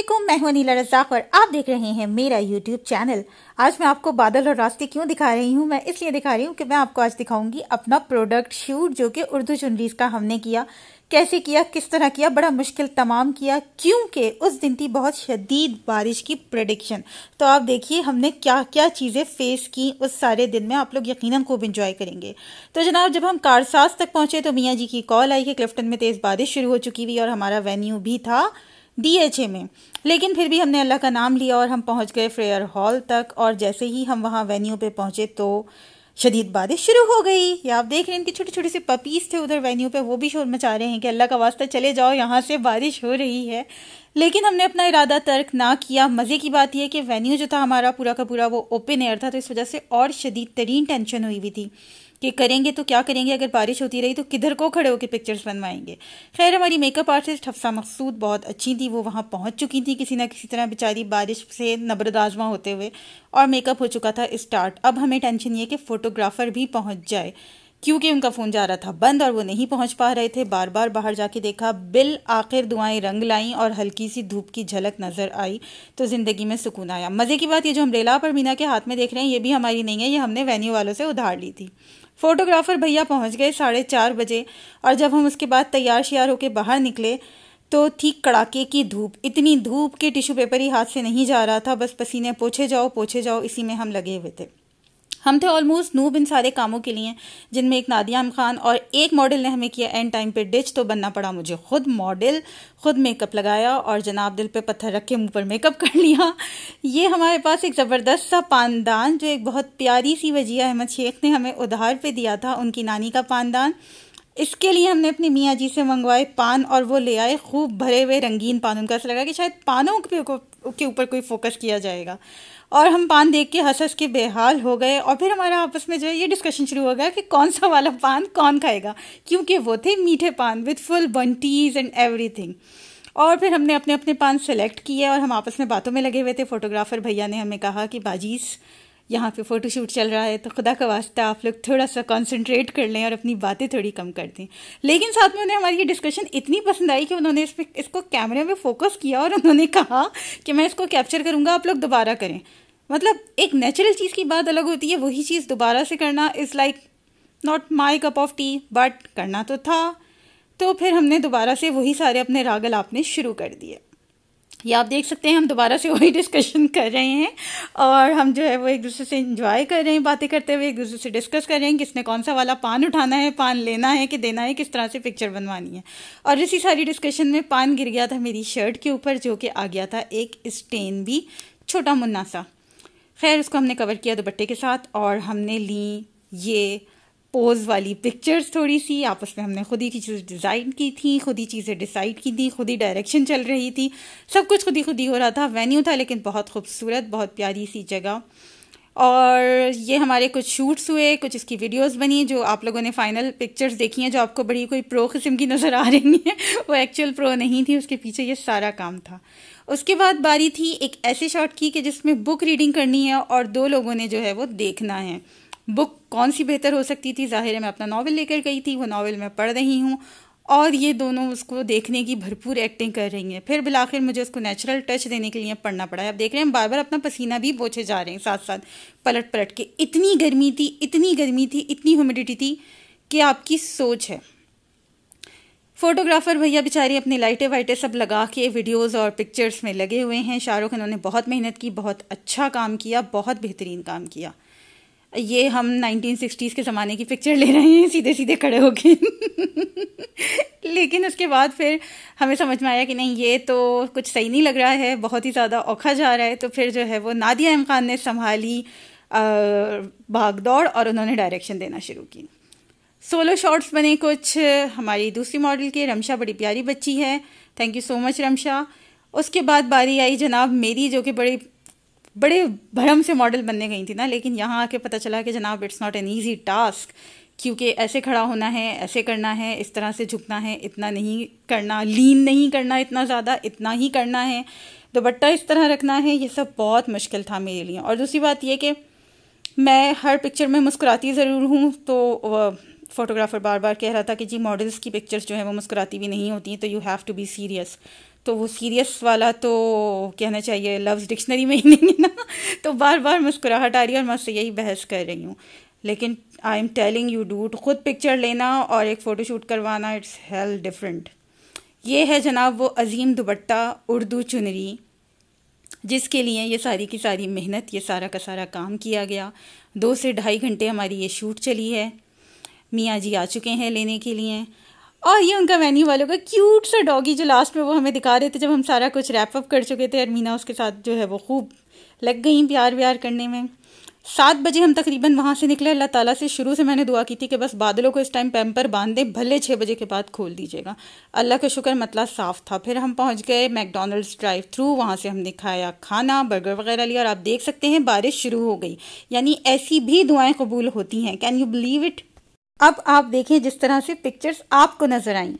अस्सलामुअलैकुम, मैं हूं अनीला रज़ाक और आप देख रहे हैं मेरा यूट्यूब चैनल। आज मैं आपको बादल और रास्ते क्यों दिखा रही हूं? मैं इसलिए दिखा रही हूं कि मैं आपको आज दिखाऊंगी अपना प्रोडक्ट शूट जो कि उर्दू चुनरीज का हमने किया। कैसे किया, किस तरह किया, बड़ा मुश्किल तमाम किया क्योंकि उस दिन थी बहुत शदीद बारिश की प्रेडिक्शन। तो आप देखिए हमने क्या क्या चीज़ें फेस की उस सारे दिन में, आप लोग यकीनन खूब इंजॉय करेंगे। तो जनाब, जब हम कारसाज तक पहुंचे तो मियाँ जी की कॉल आई कि क्लिफ्टन में तेज़ बारिश शुरू हो चुकी हुई और हमारा वेन्यू भी था DHA में। लेकिन फिर भी हमने अल्लाह का नाम लिया और हम पहुंच गए फ्रेयर हॉल तक। और जैसे ही हम वहां वेन्यू पे पहुंचे तो शदीद बारिश शुरू हो गई। ये आप देख रहे हैं, इनके छोटे छोटे से पपीज थे उधर वेन्यू पे, वो भी शोर मचा रहे हैं कि अल्लाह का वास्ता चले जाओ, यहाँ से बारिश हो रही है। लेकिन हमने अपना इरादा तर्क ना किया। मज़े की बात यह कि वेन्यू जो था हमारा पूरा का पूरा वो ओपन एयर था, तो इस वजह से और शदीद तरीन टेंशन हुई हुई थी कि करेंगे तो क्या करेंगे, अगर बारिश होती रही तो किधर को खड़े होकर पिक्चर्स बनवाएंगे। खैर, हमारी मेकअप आर्टिस्ट हफ्सा मकसूद बहुत अच्छी थी, वो वहाँ पहुँच चुकी थी किसी ना किसी तरह बेचारी बारिश से नबरदाजमा होते हुए, और मेकअप हो चुका था स्टार्ट। अब हमें टेंशन ये कि फ़ोटोग्राफ़र भी पहुँच जाए क्योंकि उनका फ़ोन जा रहा था बंद और वो नहीं पहुंच पा रहे थे। बार बार बाहर जाके देखा, बिल आखिर दुआएं रंग लाईं और हल्की सी धूप की झलक नज़र आई तो ज़िंदगी में सुकून आया। मज़े की बात, ये जो अम्ब्रेला पर मीना के हाथ में देख रहे हैं ये भी हमारी नहीं है, ये हमने वेन्यू वालों से उधार ली थी। फोटोग्राफर भैया पहुंच गए 4:30 बजे, और जब हम उसके बाद तैयार श्यार होकर बाहर निकले तो थी कड़ाके की धूप। इतनी धूप के टिश्यू पेपर ही हाथ से नहीं जा रहा था, बस पसीने पोछे जाओ, इसी में हम लगे हुए थे। हम थे ऑलमोस्ट नूब इन सारे कामों के लिए, जिनमें एक नादिया खान और एक मॉडल ने हमें किया एंड टाइम पे डिच, तो बनना पड़ा मुझे खुद मॉडल, खुद मेकअप लगाया और जनाब दिल पे पत्थर रख के मुंह पर मेकअप कर लिया। ये हमारे पास एक ज़बरदस्त सा पानदान जो एक बहुत प्यारी सी वजिया अहमद शेख ने हमें उधार पे दिया था, उनकी नानी का पानदान। इसके लिए हमने अपने मियाँ जी से मंगवाए पान और वो ले आए खूब भरे हुए रंगीन पान। उनका ऐसा लगा कि शायद पानों के ऊपर कोई फोकस किया जाएगा, और हम पान देख के हंस हंस के बेहाल हो गए। और फिर हमारा आपस में जो है ये डिस्कशन शुरू हो गया कि कौन सा वाला पान कौन खाएगा, क्योंकि वो थे मीठे पान with full Bunty's and everything. और फिर हमने अपने अपने पान सेलेक्ट किए और हम आपस में बातों में लगे हुए थे। फोटोग्राफर भैया ने हमें कहा कि बाजीज, यहाँ पे फ़ोटोशूट चल रहा है तो खुदा का वास्ता आप लोग थोड़ा सा कंसंट्रेट कर लें और अपनी बातें थोड़ी कम कर दें। लेकिन साथ में उन्हें हमारी ये डिस्कशन इतनी पसंद आई कि उन्होंने इसको कैमरे में फोकस किया और उन्होंने कहा कि मैं इसको कैप्चर करूँगा, आप लोग दोबारा करें। मतलब एक नेचुरल चीज़ की बात अलग होती है, वही चीज़ दोबारा से करना is like not my cup of T, but करना तो था। तो फिर हमने दोबारा से वही सारे अपने रागल आपने शुरू कर दिए। ये आप देख सकते हैं, हम दोबारा से वही डिस्कशन कर रहे हैं और हम जो है वो एक दूसरे से एंजॉय कर रहे हैं, बातें करते हुए एक दूसरे से डिस्कस कर रहे हैं किसने कौन सा वाला पान उठाना है, पान लेना है कि देना है, किस तरह से पिक्चर बनवानी है। और इसी सारी डिस्कशन में पान गिर गया था मेरी शर्ट के ऊपर, जो कि आ गया था एक स्टेन भी, छोटा मुन्ना सा। खैर, उसको हमने कवर किया दुपट्टे के साथ और हमने ली ये पोज वाली पिक्चर्स। थोड़ी सी आपस में हमने खुद ही चीज़ें डिज़ाइन की थी, खुद ही चीज़ें डिसाइड की थी, खुद ही डायरेक्शन चल रही थी, सब कुछ खुद ही हो रहा था। वेन्यू था लेकिन बहुत खूबसूरत, बहुत प्यारी सी जगह। और ये हमारे कुछ शूट्स हुए, कुछ इसकी वीडियोस बनी, जो आप लोगों ने फाइनल पिक्चर्स देखी हैं, जो आपको बड़ी कोई प्रो किस्म की नज़र आ रही हैं, वो एक्चुअल प्रो नहीं थी, उसके पीछे ये सारा काम था। उसके बाद बारी थी एक ऐसे शॉट की कि जिसमें बुक रीडिंग करनी है और 2 लोगों ने जो है वो देखना है। बुक कौन सी बेहतर हो सकती थी? ज़ाहिर है मैं अपना नावल लेकर गई थी, वो नावल मैं पढ़ रही हूँ और ये दोनों उसको देखने की भरपूर एक्टिंग कर रही हैं। फिर बिलाखिर मुझे उसको नेचुरल टच देने के लिए पढ़ना पड़ा है। आप देख रहे हैं बार बार अपना पसीना भी पोंछे जा रहे हैं साथ साथ पलट पलट के। इतनी गर्मी थी, इतनी ह्यूमिडिटी थी कि आपकी सोच है। फोटोग्राफर भैया बेचारे अपनी लाइटें वाइटें सब लगा के वीडियोस और पिक्चर्स में लगे हुए हैं। शाहरुख, इन्होंने बहुत मेहनत की, बहुत अच्छा काम किया, बहुत बेहतरीन काम किया। ये हम 1960s के ज़माने की पिक्चर ले रहे हैं सीधे सीधे खड़े होके लेकिन उसके बाद फिर हमें समझ में आया कि नहीं, ये तो कुछ सही नहीं लग रहा है, बहुत ही ज़्यादा औखा जा रहा है। तो फिर जो है वो नादिया खान ने संभाली भागदौड़ और उन्होंने डायरेक्शन देना शुरू की। सोलो शॉट्स बने कुछ हमारी दूसरी मॉडल के, रमशा बड़ी प्यारी बच्ची है, thank you so much Ramsha. उसके बाद बारी आई जनाब मेरी, जो कि बड़े भरम से मॉडल बनने गई थी ना, लेकिन यहाँ आके पता चला कि जनाब it's not an easy task, क्योंकि ऐसे खड़ा होना है, ऐसे करना है, इस तरह से झुकना है, इतना नहीं करना, लीन नहीं करना इतना ज़्यादा, इतना ही करना है, दुपट्टा इस तरह रखना है, ये सब बहुत मुश्किल था मेरे लिए। और दूसरी बात ये कि मैं हर पिक्चर में मुस्कुराती ज़रूर हूँ, तो फोटोग्राफर बार बार कह रहा था कि जी मॉडल्स की पिक्चर्स जो है वो मुस्कुराती भी नहीं होती, तो you have to be serious. तो वो सीरियस वाला तो कहना चाहिए लव्स डिक्शनरी में ही नहीं है ना, तो बार बार मुस्कुराहट आ रही है और मैं उससे यही बहस कर रही हूँ। लेकिन I am telling you dude, खुद पिक्चर लेना और एक फ़ोटोशूट करवाना, इट्स हेल डिफरेंट। ये है जनाब वो अजीम दुपट्टा उर्दू चुनरी जिसके लिए ये सारी की सारी मेहनत, ये सारा का सारा काम किया गया। 2 से ढाई घंटे हमारी ये शूट चली है। मियाँ जी आ चुके हैं लेने के लिए, और ये उनका वेन्यू वालों का क्यूट सा डॉगी जो लास्ट में वो हमें दिखा रहे थे जब हम सारा कुछ रैप अप कर चुके थे। अरमीना उसके साथ जो है वो खूब लग गई प्यार व्यार करने में। 7 बजे हम तकरीबन वहाँ से निकले। अल्लाह ताला से शुरू से मैंने दुआ की थी कि बस बादलों को इस टाइम पैम्पर बांध दें, भले 6 बजे के बाद खोल दीजिएगा। अल्लाह का शुक्र मतला साफ़ था। फिर हम पहुँच गए मैकडॉनल्ड्स ड्राइव थ्रू, वहाँ से हमने खाया खाना, बर्गर वगैरह लिया, और आप देख सकते हैं बारिश शुरू हो गई। यानी ऐसी भी दुआएं कबूल होती हैं, कैन यू बिलीव इट। अब आप देखें जिस तरह से पिक्चर्स आपको नजर आई।